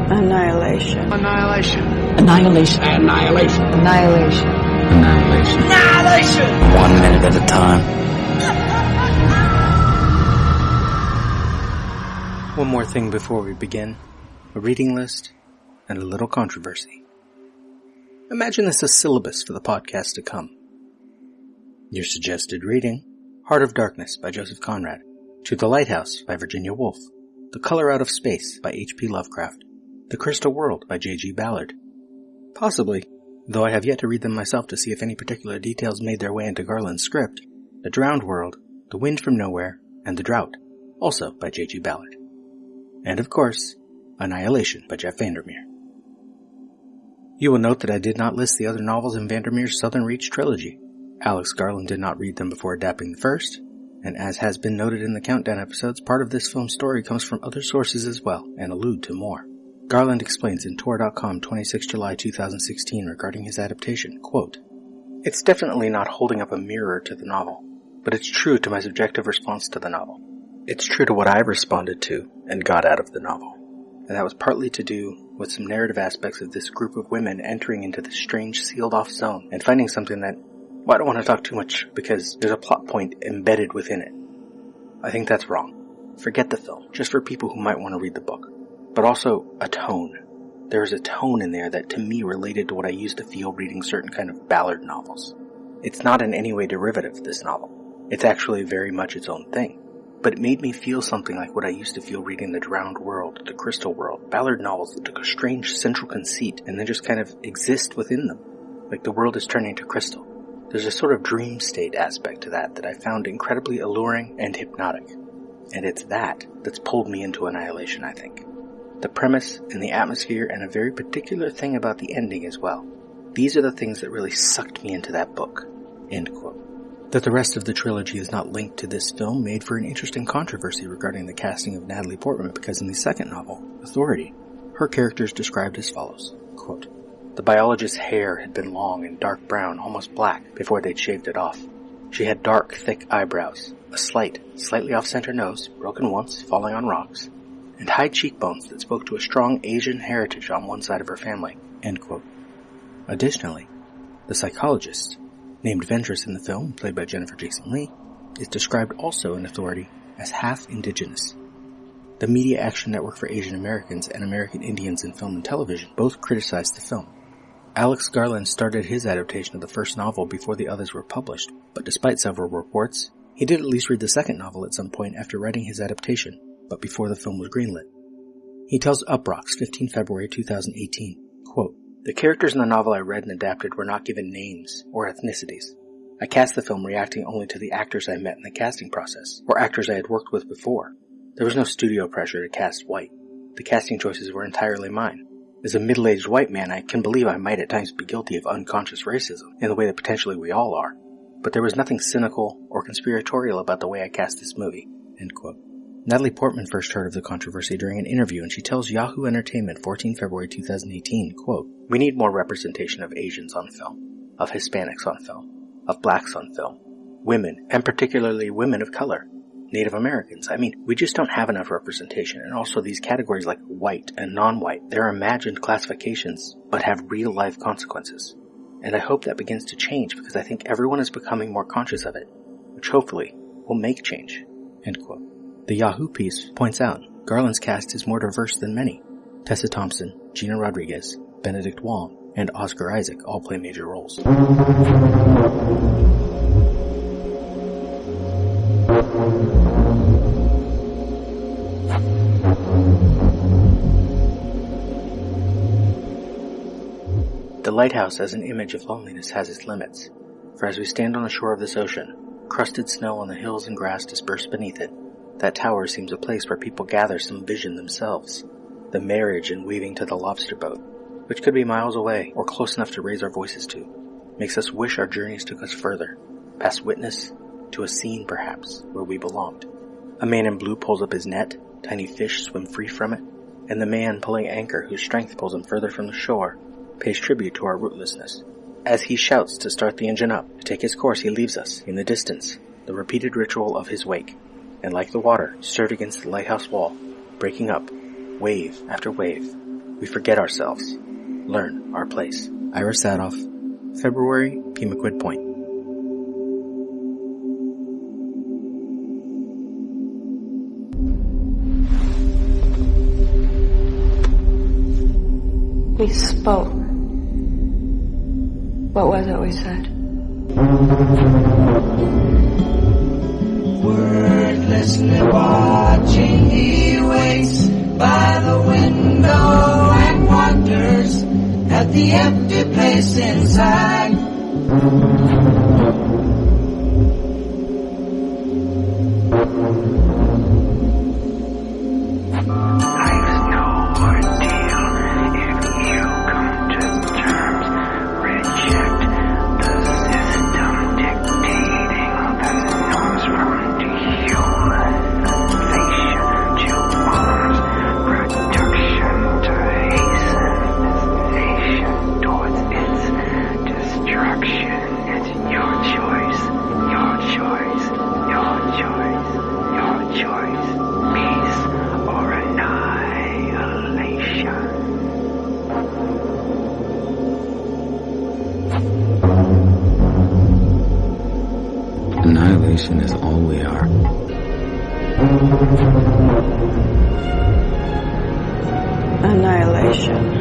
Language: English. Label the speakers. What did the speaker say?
Speaker 1: Annihilation.
Speaker 2: Annihilation.
Speaker 3: Annihilation.
Speaker 2: Annihilation.
Speaker 1: Annihilation.
Speaker 2: Annihilation.
Speaker 3: Annihilation.
Speaker 2: 1 minute at a time.
Speaker 4: One more thing before we begin. A reading list and a little controversy. Imagine this as syllabus for the podcast to come. Your suggested reading: Heart of Darkness by Joseph Conrad, To the Lighthouse by Virginia Woolf, The Color Out of Space by H.P. Lovecraft, The Crystal World by J.G. Ballard. Possibly, though I have yet to read them myself to see if any particular details made their way into Garland's script, The Drowned World, The Wind from Nowhere, and The Drought, also by J.G. Ballard. And of course, Annihilation by Jeff Vandermeer. You will note that I did not list the other novels in Vandermeer's Southern Reach trilogy. Alex Garland did not read them before adapting the first, and as has been noted in the Countdown episodes, part of this film's story comes from other sources as well, and allude to more. Garland explains in Tor.com 26 July 2016 regarding his adaptation, quote, "It's definitely not holding up a mirror to the novel, but it's true to my subjective response to the novel. It's true to what I responded to and got out of the novel. And that was partly to do with some narrative aspects of this group of women entering into this strange sealed-off zone and finding something that, well, I don't want to talk too much because there's a plot point embedded within it. I think that's wrong. Forget the film, just for people who might want to read the book. But also a tone. There is a tone in there that to me related to what I used to feel reading certain kind of Ballard novels. It's not in any way derivative, this novel. It's actually very much its own thing. But it made me feel something like what I used to feel reading The Drowned World, The Crystal World, Ballard novels that took a strange central conceit and then just kind of exist within them, like the world is turning to crystal. There's a sort of dream state aspect to that I found incredibly alluring and hypnotic. And it's that's pulled me into Annihilation, I think. The premise and the atmosphere and a very particular thing about the ending as well. These are the things that really sucked me into that book." End quote. That the rest of the trilogy is not linked to this film made for an interesting controversy regarding the casting of Natalie Portman, because in the second novel, Authority, her character is described as follows, quote, "The biologist's hair had been long and dark brown, almost black, before they'd shaved it off. She had dark, thick eyebrows, a slightly off-center nose, broken once, falling on rocks, and high cheekbones that spoke to a strong Asian heritage on one side of her family." End quote. Additionally, the psychologist, named Ventress in the film, played by Jennifer Jason Leigh, is described also in Authority as half indigenous. The Media Action Network for Asian Americans and American Indians in Film and Television both criticized the film. Alex Garland started his adaptation of the first novel before the others were published, but despite several reports, he did at least read the second novel at some point after writing his adaptation, but before the film was greenlit. He tells Uproxx 15 February 2018, quote, "The characters in the novel I read and adapted were not given names or ethnicities. I cast the film reacting only to the actors I met in the casting process, or actors I had worked with before. There was no studio pressure to cast white. The casting choices were entirely mine. As a middle-aged white man, I can believe I might at times be guilty of unconscious racism, in the way that potentially we all are. But there was nothing cynical or conspiratorial about the way I cast this movie." End quote. Natalie Portman first heard of the controversy during an interview, and she tells Yahoo Entertainment 14 February 2018, quote, "We need more representation of Asians on film, of Hispanics on film, of blacks on film, women, and particularly women of color, Native Americans. I mean, we just don't have enough representation, and also these categories like white and non-white, they're imagined classifications, but have real-life consequences. And I hope that begins to change because I think everyone is becoming more conscious of it, which hopefully will make change." End quote. The Yahoo piece points out Garland's cast is more diverse than many. Tessa Thompson, Gina Rodriguez, Benedict Wong, and Oscar Isaac all play major roles. The lighthouse as an image of loneliness has its limits, for as we stand on the shore of this ocean, crusted snow on the hills and grass dispersed beneath it, that tower seems a place where people gather some vision themselves. The marriage and weaving to the lobster boat, which could be miles away or close enough to raise our voices to, makes us wish our journeys took us further, past witness, to a scene perhaps, where we belonged. A man in blue pulls up his net, tiny fish swim free from it, and the man pulling anchor whose strength pulls him further from the shore, pays tribute to our rootlessness. As he shouts to start the engine up, to take his course he leaves us, in the distance, the repeated ritual of his wake, and like the water, stirred against the lighthouse wall, breaking up, wave after wave, we forget ourselves, learn our place. Ira Sadoff, February, Pemaquid Point.
Speaker 1: We spoke. What was it we said?
Speaker 3: Wordlessly watching, he waits by the window and wonders at the empty place inside.
Speaker 2: Annihilation is all we are.
Speaker 1: Annihilation.